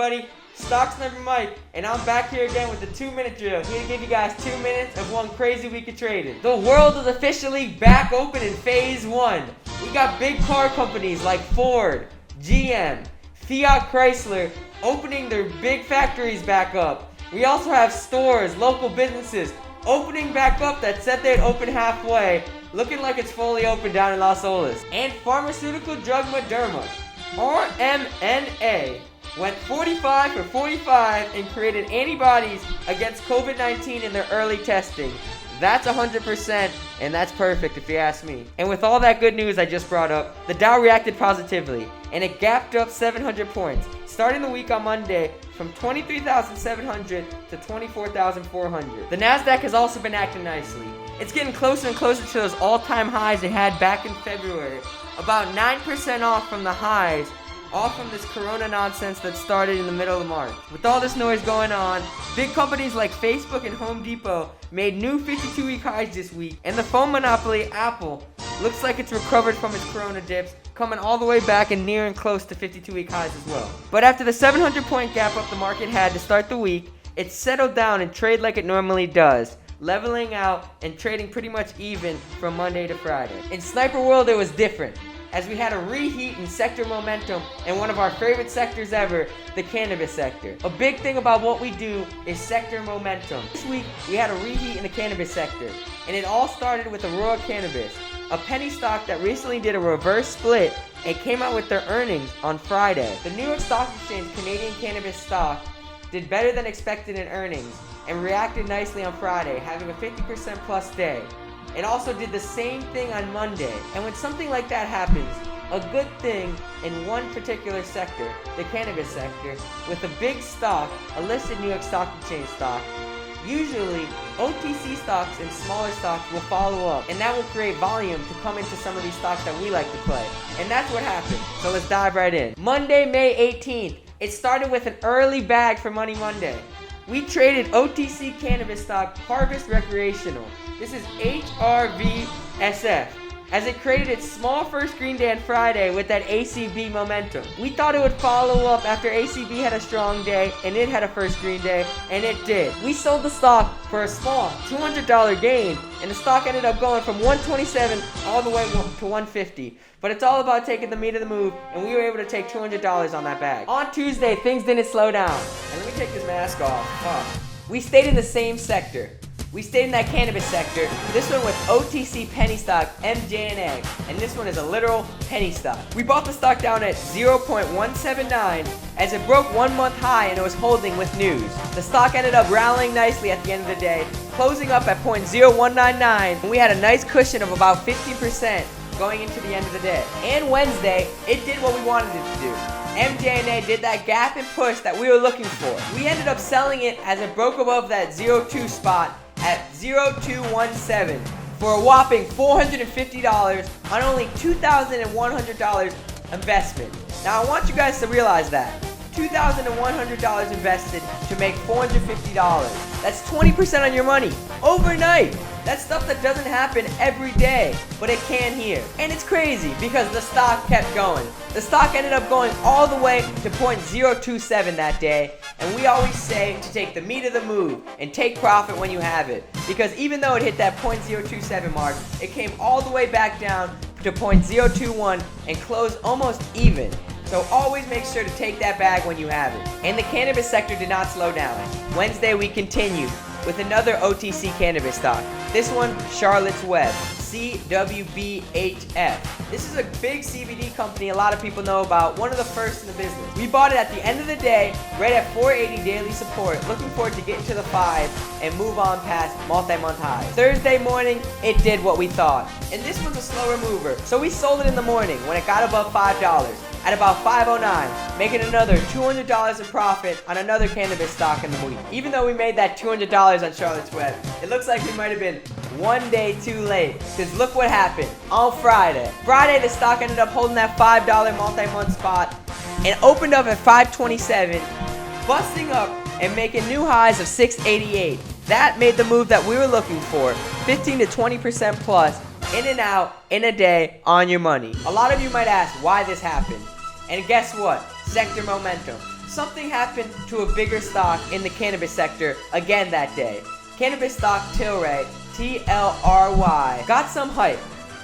everybody? Stock Sniper Mike, and I'm back here again with the 2-minute drill. Here to give you guys 2 minutes of one crazy week of trading. The world is officially back open in phase 1. We got big car companies like Ford, GM, Fiat Chrysler opening their big factories back up. We also have stores, local businesses opening back up that said they'd open halfway, looking like it's fully open down in Las Olas. And pharmaceutical drug Moderna, RMNA, went 45 for 45 and created antibodies against COVID-19 in their early testing. That's 100%, and that's perfect if you ask me. And with all that good news I just brought up, the Dow reacted positively, and it gapped up 700 points, starting the week on Monday from 23,700 to 24,400. The Nasdaq has also been acting nicely. It's getting closer and closer to those all-time highs it had back in February, about 9% off from the highs, all from this corona nonsense that started in the middle of March. With all this noise going on, big companies like Facebook and Home Depot made new 52-week highs this week, and the phone monopoly, Apple, looks like it's recovered from its corona dips, coming all the way back and near and close to 52-week highs as well. But after the 700-point gap up the market had to start the week, it settled down and trade like it normally does, leveling out and trading pretty much even from Monday to Friday. In Sniper World, it was different, as we had a reheat in sector momentum in one of our favorite sectors ever, the cannabis sector. A big thing about what we do is sector momentum. This week, we had a reheat in the cannabis sector, and it all started with Aurora Cannabis, a penny stock that recently did a reverse split and came out with their earnings on Friday. The New York Stock Exchange Canadian cannabis stock did better than expected in earnings and reacted nicely on Friday, having a 50% plus day. It also did the same thing on Monday. And when something like that happens, a good thing in one particular sector, the cannabis sector, with a big stock, a listed New York Stock Exchange stock, usually OTC stocks and smaller stocks will follow up, and that will create volume to come into some of these stocks that we like to play. And that's what happened. So let's dive right in. Monday, May 18th, it started with an early bag for Money Monday. We traded OTC cannabis stock Harvest Recreational. This is HRVSF, as it created its small first green day on Friday with that ACB momentum. We thought it would follow up after ACB had a strong day and it had a first green day, and it did. We sold the stock for a small $200 gain, and the stock ended up going from 127 all the way to 150. But it's all about taking the meat of the move, and we were able to take $200 on that bag. On Tuesday, things didn't slow down. And let me take this mask off. We stayed in the same sector. We stayed in that cannabis sector. This one was OTC penny stock, MJNA, and this one is a literal penny stock. We bought the stock down at 0.179 as it broke 1 month high and it was holding with news. The stock ended up rallying nicely at the end of the day, closing up at 0.0199, and we had a nice cushion of about 50% going into the end of the day. And Wednesday, it did what we wanted it to do. MJNA did that gap and push that we were looking for. We ended up selling it as it broke above that 02 spot at 0217 for a whopping $450 on only $2,100 investment. Now I want you guys to realize that. $2,100 invested to make $450. That's 20% on your money overnight. That's stuff that doesn't happen every day, but it can here. And it's crazy because the stock kept going. The stock ended up going all the way to 0.027 that day, and we always say to take the meat of the move and take profit when you have it. Because even though it hit that 0.027 mark, it came all the way back down to 0.021 and closed almost even. So always make sure to take that bag when you have it. And the cannabis sector did not slow down. Wednesday we continued with another OTC cannabis stock. This one, Charlotte's Web, CWBHF. This is a big CBD company a lot of people know about, one of the first in the business. We bought it at the end of the day, right at 480 daily support, looking forward to getting to the 5 and move on past multi-month highs. Thursday morning, it did what we thought. And this one's a slower mover, so we sold it in the morning when it got above $5. At about 509, making another $200 in profit on another cannabis stock in the week. Even though we made that $200 on Charlotte's Web, it looks like we might have been one day too late, because look what happened on Friday. Friday, the stock ended up holding that $5 multi-month spot and opened up at 527, busting up and making new highs of 688. That made the move that we were looking for, 15 to 20% plus, in and out, in a day, on your money. A lot of you might ask why this happened. And guess what? Sector momentum. something happened to a bigger stock in the cannabis sector again that day. Cannabis stock Tilray, TLRY, got some hype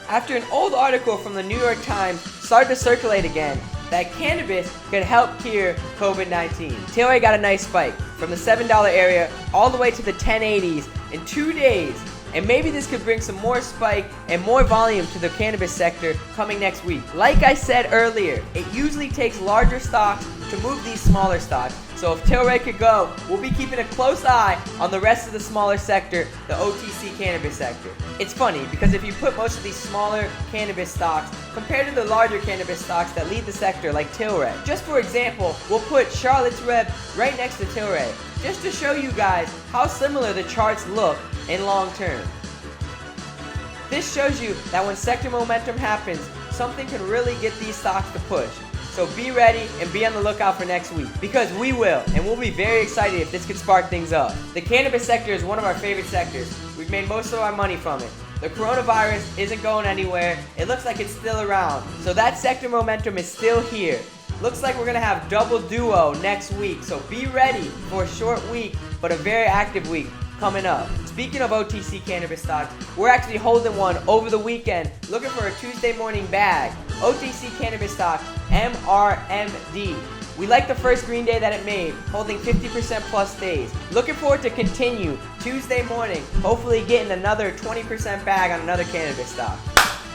after an old article from the New York Times started to circulate again that cannabis could help cure COVID-19. Tilray got a nice spike from the $7 area all the way to the 1080s in 2 days. And maybe this could bring some more spike and more volume to the cannabis sector coming next week. Like I said earlier, it usually takes larger stocks to move these smaller stocks. So if Tilray could go, we'll be keeping a close eye on the rest of the smaller sector, the OTC cannabis sector. It's funny because if you put most of these smaller cannabis stocks compared to the larger cannabis stocks that lead the sector like Tilray. Just for example, we'll put Charlotte's Web right next to Tilray, just to show you guys how similar the charts look in long term. This shows you that when sector momentum happens, something can really get these stocks to push. So be ready and be on the lookout for next week, because we will, and we'll be very excited if this could spark things up. The cannabis sector is one of our favorite sectors. We've made most of our money from it. The coronavirus isn't going anywhere. It looks like it's still around. So that sector momentum is still here. Looks like we're gonna have double duo next week. So be ready for a short week, but a very active week coming up. Speaking of OTC cannabis stocks, we're actually holding one over the weekend, looking for a Tuesday morning bag. OTC cannabis stock, MRMD. We like the first green day that it made, holding 50% plus days. Looking forward to continue Tuesday morning, hopefully getting another 20% bag on another cannabis stock.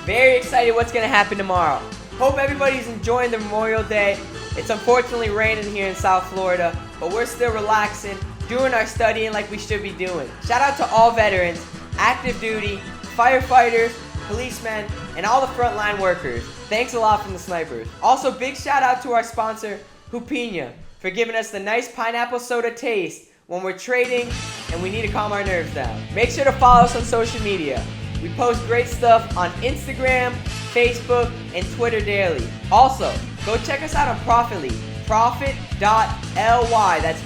Very excited what's gonna happen tomorrow. Hope everybody's enjoying the Memorial Day. It's unfortunately raining here in South Florida, but we're still relaxing, doing our studying like we should be doing. Shout out to all veterans, active duty, firefighters, policemen, and all the frontline workers. Thanks a lot from the snipers. Also, big shout out to our sponsor, Jupina, for giving us the nice pineapple soda taste when we're trading and we need to calm our nerves down. Make sure to follow us on social media. We post great stuff on Instagram, Facebook, and Twitter daily. Also, go check us out on Profitly, profit.ly, that's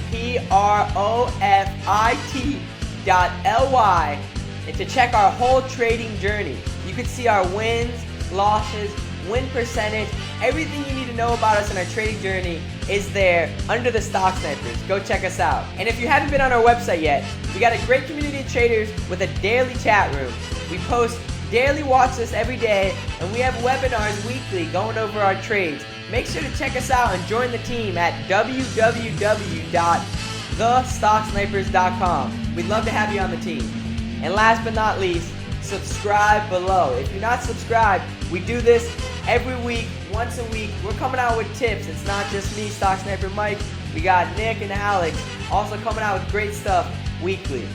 profit.ly, and to check our whole trading journey. You can see our wins, losses, win percentage, everything you need to know about us in our trading journey is there under the Stock Snipers. Go check us out. And if you haven't been on our website yet, we got a great community of traders with a daily chat room. We post daily watch lists every day, and we have webinars weekly going over our trades. Make sure to check us out and join the team at www.thestocksnipers.com. We'd love to have you on the team. And last but not least, subscribe below. If you're not subscribed, we do this every week, once a week. We're coming out with tips. It's not just me, Stock Sniper Mike. We got Nick and Alex also coming out with great stuff weekly.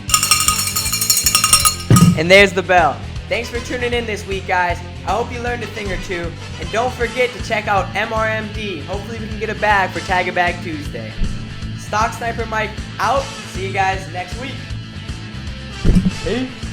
And there's the bell. Thanks for tuning in this week, guys. I hope you learned a thing or two. And don't forget to check out MRMD. Hopefully we can get a bag for Tag a Bag Tuesday. Stock Sniper Mike out. See you guys next week. Peace.